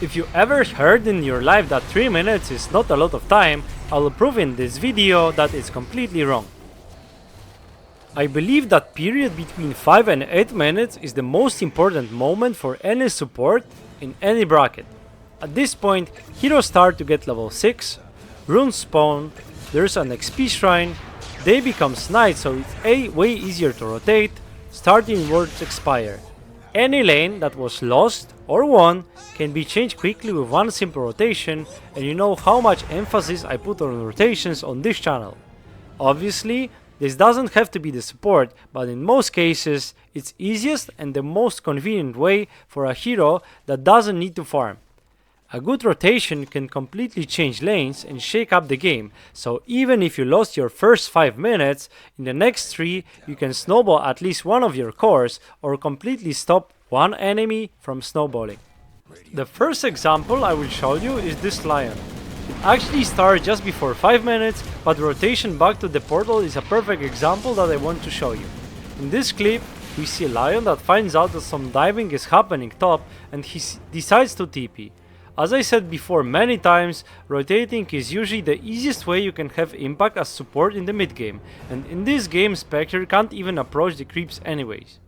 If you ever heard in your life that 3 minutes is not a lot of time, I will prove in this video that it's completely wrong. I believe that period between 5 and 8 minutes is the most important moment for any support in any bracket. At this point, heroes start to get level 6, runes spawn, there's an XP shrine, they become knights, so it's way easier to rotate, starting words expire. Any lane that was lost or won can be changed quickly with one simple rotation, and you know how much emphasis I put on rotations on this channel. Obviously, this doesn't have to be the support, but in most cases, it's easiest and the most convenient way for a hero that doesn't need to farm. A good rotation can completely change lanes and shake up the game, so even if you lost your first 5 minutes, in the next 3 you can snowball at least one of your cores or completely stop one enemy from snowballing. The first example I will show you is this lion. It actually started just before 5 minutes, but rotation back to the portal is a perfect example that I want to show you. In this clip, we see a lion that finds out that some diving is happening top and he decides to TP. As I said before many times, rotating is usually the easiest way you can have impact as support in the mid game, and in this game Spectre can't even approach the creeps anyways.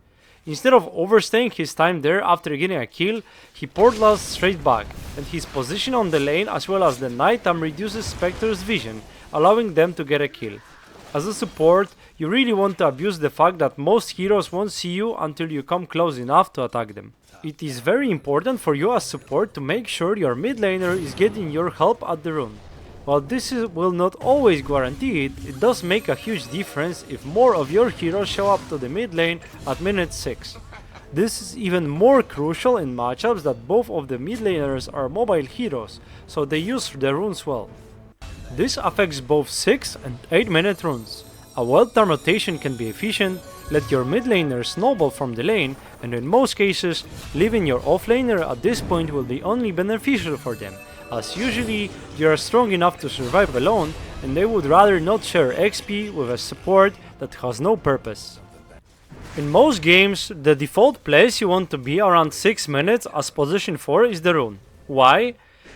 Instead of overstaying his time there after getting a kill, he portals straight back, and his position on the lane as well as the nighttime reduces Spectre's vision, allowing them to get a kill. As a support, you really want to abuse the fact that most heroes won't see you until you come close enough to attack them. It is very important for you as support to make sure your mid laner is getting your help at the rune. While this will not always guarantee it, it does make a huge difference if more of your heroes show up to the mid lane at minute 6. This is even more crucial in matchups that both of the mid laners are mobile heroes, so they use the runes well. This affects both 6 and 8 minute runes. A well-timed rotation can be efficient, let your mid laner snowball from the lane, and in most cases, leaving your off laner at this point will be only beneficial for them, as usually they are strong enough to survive alone and they would rather not share XP with a support that has no purpose. In most games, the default place you want to be around 6 minutes as position 4 is the rune. Why?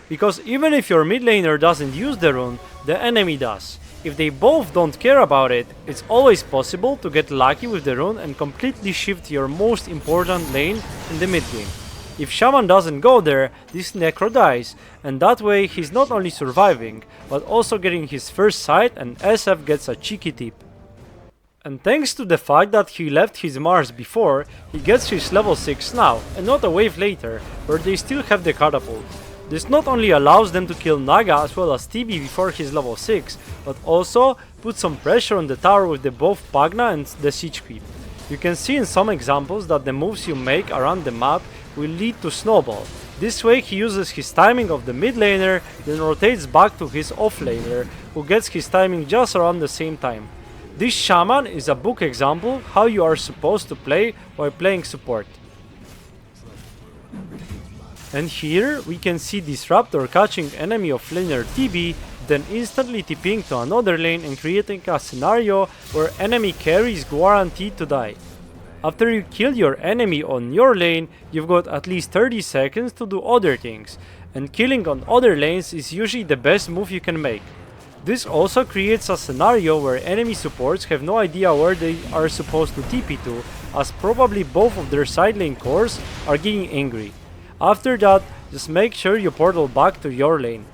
Because even if your mid laner doesn't use the rune, the enemy does. If they both don't care about it, it's always possible to get lucky with the rune and completely shift your most important lane in the mid game. If Shaman doesn't go there, this Necro dies, and that way he's not only surviving, but also getting his first sight, and SF gets a cheeky tip. And thanks to the fact that he left his Mars before, he gets his level 6 now, and not a wave later, where they still have the catapult. This not only allows them to kill Naga as well as TB before his level 6, but also puts some pressure on the tower with the both Pagna and the siege creep. You can see in some examples that the moves you make around the map will lead to snowball. This way he uses his timing of the mid laner, then rotates back to his off laner, who gets his timing just around the same time. This Shaman is a book example how you are supposed to play while playing support. And here we can see Disruptor catching enemy of laner TB, then instantly TPing to another lane and creating a scenario where enemy carry is guaranteed to die. After you kill your enemy on your lane, you've got at least 30 seconds to do other things, and killing on other lanes is usually the best move you can make. This also creates a scenario where enemy supports have no idea where they are supposed to TP to, as probably both of their side lane cores are getting angry. After that, just make sure you portal back to your lane.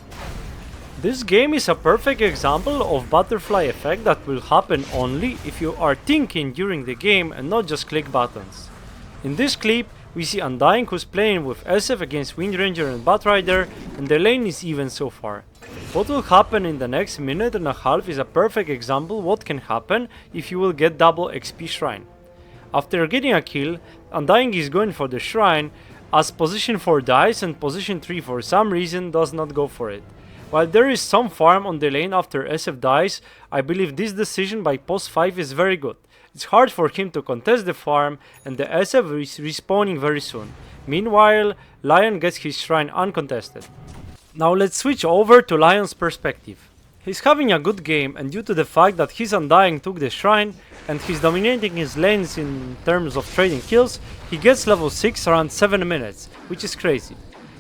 This game is a perfect example of butterfly effect that will happen only if you are thinking during the game and not just click buttons. In this clip, we see Undying who's playing with SF against Windranger and Batrider, and the lane is even so far. What will happen in the next minute and a half is a perfect example what can happen if you will get double XP shrine. After getting a kill, Undying is going for the shrine, as position 4 dies and position 3 for some reason does not go for it. While there is some farm on the lane after SF dies, I believe this decision by post 5 is very good. It's hard for him to contest the farm and the SF is respawning very soon. Meanwhile, Lion gets his shrine uncontested. Now let's switch over to Lion's perspective. He's having a good game, and due to the fact that his Undying took the shrine and he's dominating his lanes in terms of trading kills, he gets level 6 around 7 minutes, which is crazy.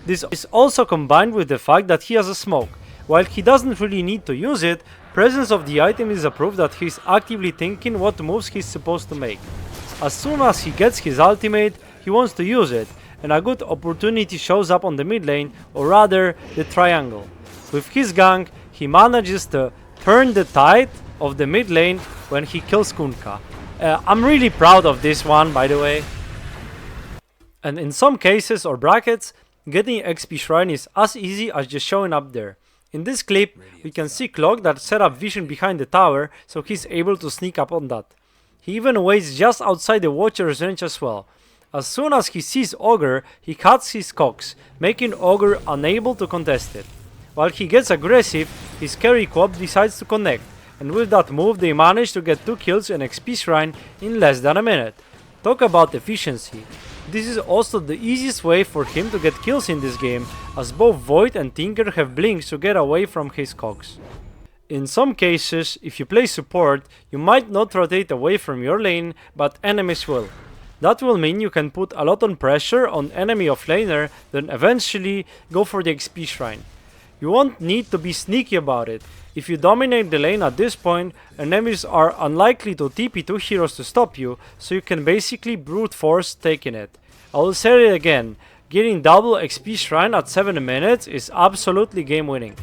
This is also combined with the fact that he has a smoke. While he doesn't really need to use it, presence of the item is a proof that he's actively thinking what moves he's supposed to make. As soon as he gets his ultimate, he wants to use it, and a good opportunity shows up on the mid lane, or rather the triangle. With his gank, he manages to turn the tide of the mid lane when he kills Kunkka. I'm really proud of this one, by the way. And in some cases or brackets, getting XP Shrine is as easy as just showing up there. In this clip, we can see Cloak that set up vision behind the tower, so he's able to sneak up on that. He even waits just outside the Watcher's range as well. As soon as he sees Ogre, he cuts his cogs, making Ogre unable to contest it. While he gets aggressive, his carry co-op decides to connect, and with that move they manage to get 2 kills and XP Shrine in less than a minute. Talk about efficiency. This is also the easiest way for him to get kills in this game, as both Void and Tinker have blinks to get away from his cogs. In some cases, if you play support, you might not rotate away from your lane, but enemies will. That will mean you can put a lot on pressure on enemy offlaner, then eventually go for the XP Shrine. You won't need to be sneaky about it. If you dominate the lane at this point, enemies are unlikely to TP 2 heroes to stop you, so you can basically brute force taking it. I will say it again, getting double XP Shrine at 7 minutes is absolutely game winning.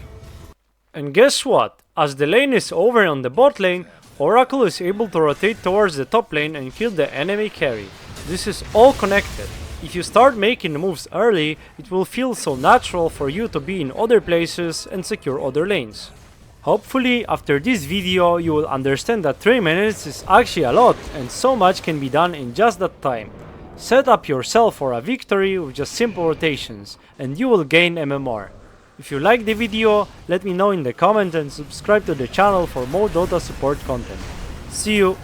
And guess what? As the lane is over on the bot lane, Oracle is able to rotate towards the top lane and kill the enemy carry. This is all connected. If you start making moves early, it will feel so natural for you to be in other places and secure other lanes. Hopefully, after this video, you will understand that 3 minutes is actually a lot and so much can be done in just that time. Set up yourself for a victory with just simple rotations, and you will gain MMR. If you liked the video, let me know in the comments and subscribe to the channel for more Dota support content. See you!